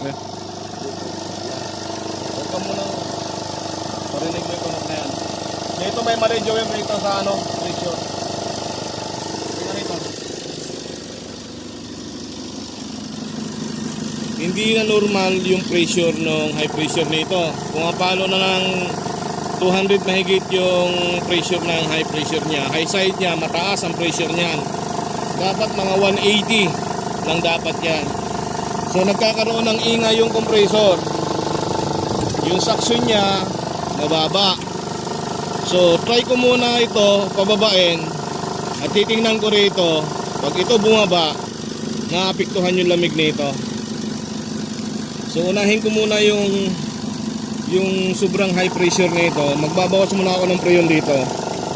Eh. Huwag ka muna. Parinig mo yung kunot na yan. Dito may mali Joel rito sa ano, pressure. Tingnan rito. Hindi na normal yung pressure ng high pressure nito. Pumapalo na ng 200 mahigit yung pressure ng high pressure niya. High side niya, mataas ang pressure niyan. Dapat mga 180 lang dapat yan. So nagkakaroon ng ingay yung compressor. Yung suction niya mababa. So try ko muna ito pababain at titingnan ko rito. Pag ito bumaba, naapektuhan yung lamig nito. So unahin ko muna yung sobrang high pressure nito. Magbabawas muna ako ng preyon dito.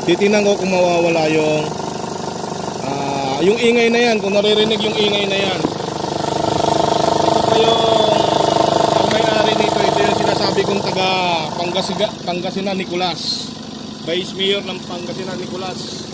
Titingnan ko kung mawawala yung ingay na yan, kung naririnig yung ingay na yan. Ito pa yung may-ari nito. Ito yung sinasabi kong taga Pangasinan Nicolas, Vice Mayor ng Pangasinan Nicolas.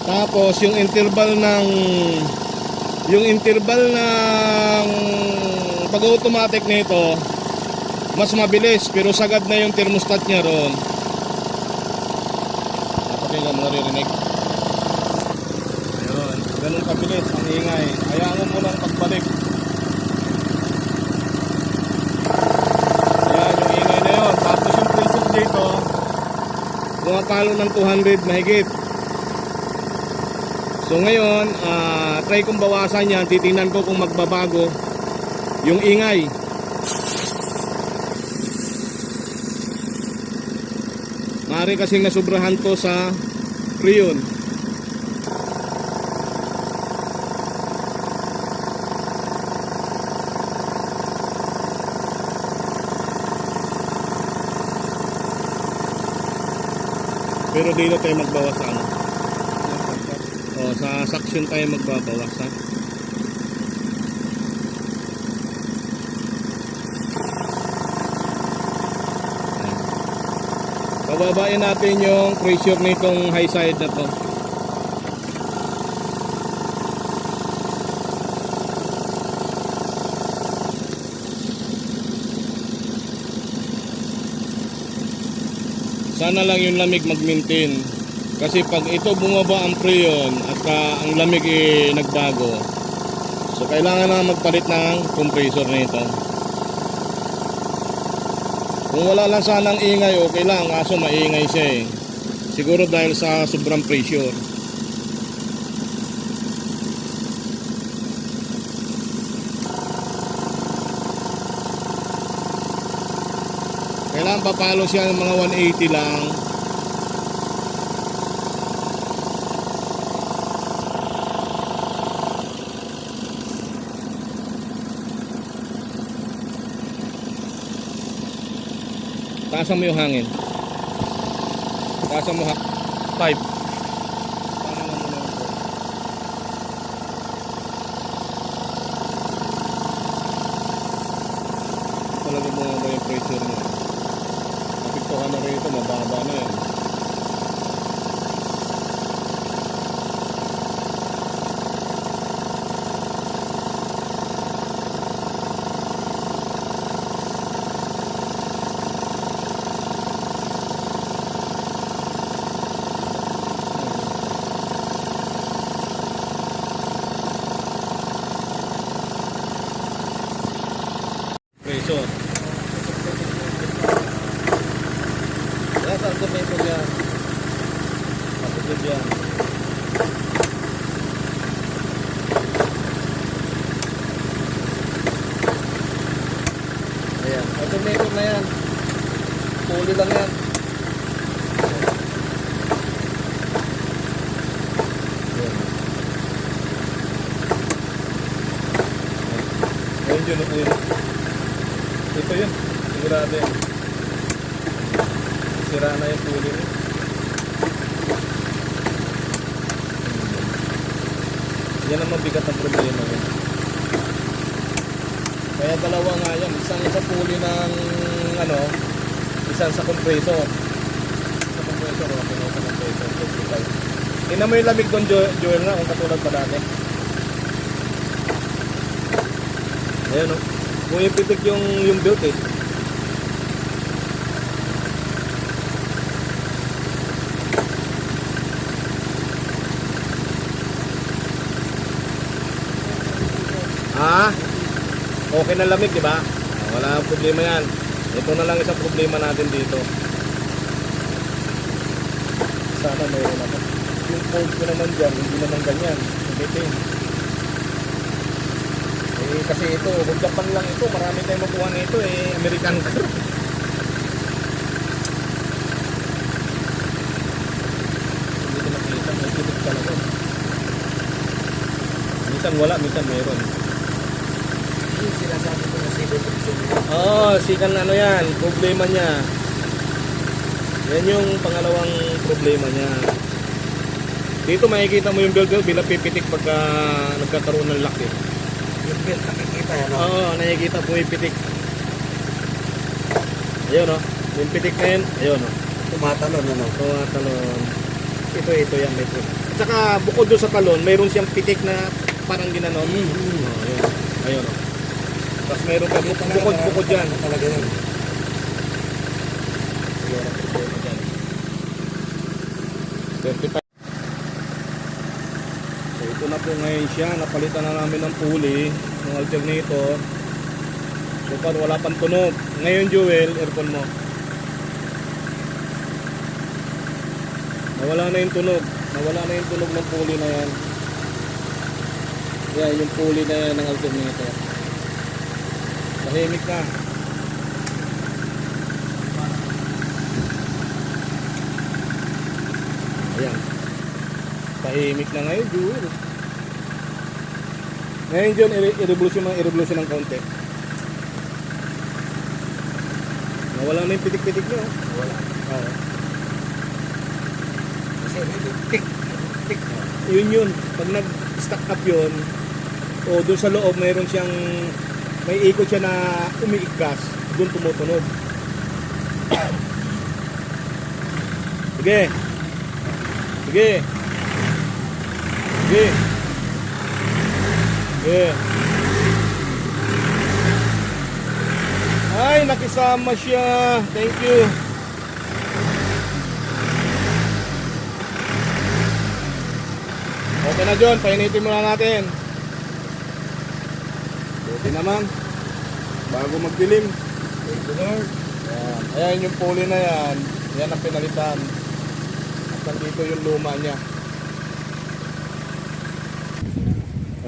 Tapos yung interval ng pag-automatic nito mas mabilis, pero sagad na yung thermostat niya ron. Napakinggan mo, naririnig. Ayun, ganun kabilis ang ingay. Hayaan mo munang pagbalik. Ayan yung ingay na yun. Tapos yung pressure dito pumapalo ng 200 mahigit. So ngayon, try kong bawasan yan. Titingnan ko kung magbabago yung ingay. Maaari kasing nasubrahan to sa preyon. Pero dito tayo magbawas sa ano. Sa suction tayo magbabawas, ha. Pababain natin yung pressure nitong high side na to. Sana lang yung lamig mag-maintain. Kasi pag ito bumaba ang preyon at ang lamig nagbago, so kailangan na magpalit ng compressor nito. Kung wala lang sanang ingay, okay lang, kaso maingay siya eh. Siguro dahil sa sobrang pressure. Kailangan papalo siya ng mga 180 lang. Taasan mo yung hangin. Taasan mo 5. Talaga mo ba yung pressure mo? Napiktuhan na rin ito, mababa na yan. Pressure. Nasa automated yan. Automated yan. Ayan, automated na yan. Puli lang yan. Ayan yun, ito yun, sigurado yan. Sira na yung puli niya. Yan ang mabigat ang problema niya. Kaya dalawa nga yan, isang sa pulley ng ano, isang sa compressor. Sa compressor, okay na sa compressor. 25. Tingnan mo yung lamig doon, Joel, na kung katulad pa dati. Ayan o. Kung ipitik yung built eh. Ha? Okay na lamig, di ba? Wala problema yan. Ito na lang isang problema natin dito. Sana mayroon ako. Yung cold ko naman dyan, hindi naman ganyan. Umitin. Eh, kasi ito, kung Japan lang ito, marami tayong makuha nito eh. American car. Hindi ko nakita, may pitik talaga. Minsan wala, minsan mayroon. Yung sinasabi ko na civil protection. Oo, sikan ano yan, problema niya. Yan yung pangalawang problema niya. Dito makikita mo yung belt bila pipitik pagka nagkakaroon ng lock eh. Yung belt nakikita yan. No? Oo, nakikita po yung pitik. Ayun o, yung pitik na yun, ayun o. Tumatalon ano. Talon. Ito yan, may po. At saka bukod doon sa talon, mayroon siyang pitik na parang ginanon. Ayun, ayun o. Tapos mayroon pa bukod dyan. Talaga yun. Ayun ang problema dyan. 35. So ito na po ngayon siya. Napalitan na namin ng pulley ng alternator. So far wala pang tunog. Ngayon Joel, aircon mo. Nawala na yung tunog. Nawala na yung tunog ng pulley na yan. Yan yung pulley na yan ng alternator. Tahimik na. Ayan. Tahimik na ngayon, Joel. Ngayon dyan, i-revolution ng kaunti. Nawala na yung pitik-pitik nyo. Wala. Oo. Kasi tik. Tik. Yun. Pag nag-stack up yun, o doon sa loob, mayroon siyang, may ikot siya na umiigas, doon tumutunog. Sige. Sige. Sige. Sige. Ay, nakisama siya. Thank you. Okay na John, painitin muna natin. Buti naman. Bago magdilim. Thank you Lord. Ayan. Ayan yung pulley na yan. Yan ang pinalitan. At nandito yung luma niya.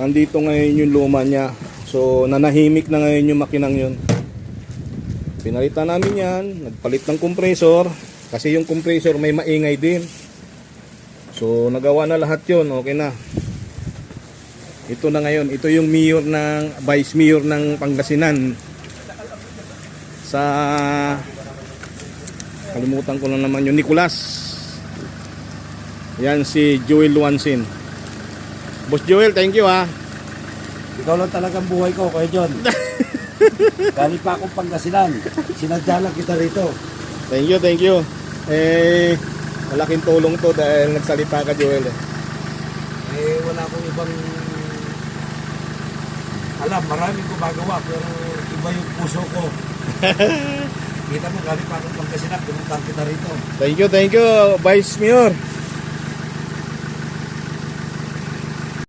Nandito ngayon yung luma niya. So nanahimik na ngayon yung makinang yun. Pinalitan namin yan. Nagpalit ng compressor. Kasi yung compressor may maingay din. So nagawa na lahat yun. Okay na. Ito na ngayon. Ito yung mayor ng, vice mayor ng Pangasinan. Sa kalimutan ko lang naman yung Nicolas. Yan si Joel Luansin. Boss Joel, thank you ha. Ikaw lang talagang buhay ko, Kuya John. Galing pa akong Pangasinan. Sinadya lang kita rito. Thank you. Eh, malaking tulong to dahil nagsalita ka Joel eh. Wala akong ibang alam, maraming gumagawa pero iba yung puso ko. Kita mo, galing pa akong Pangasinan, pumuntahan kita rito. Thank you, Vice Mayor.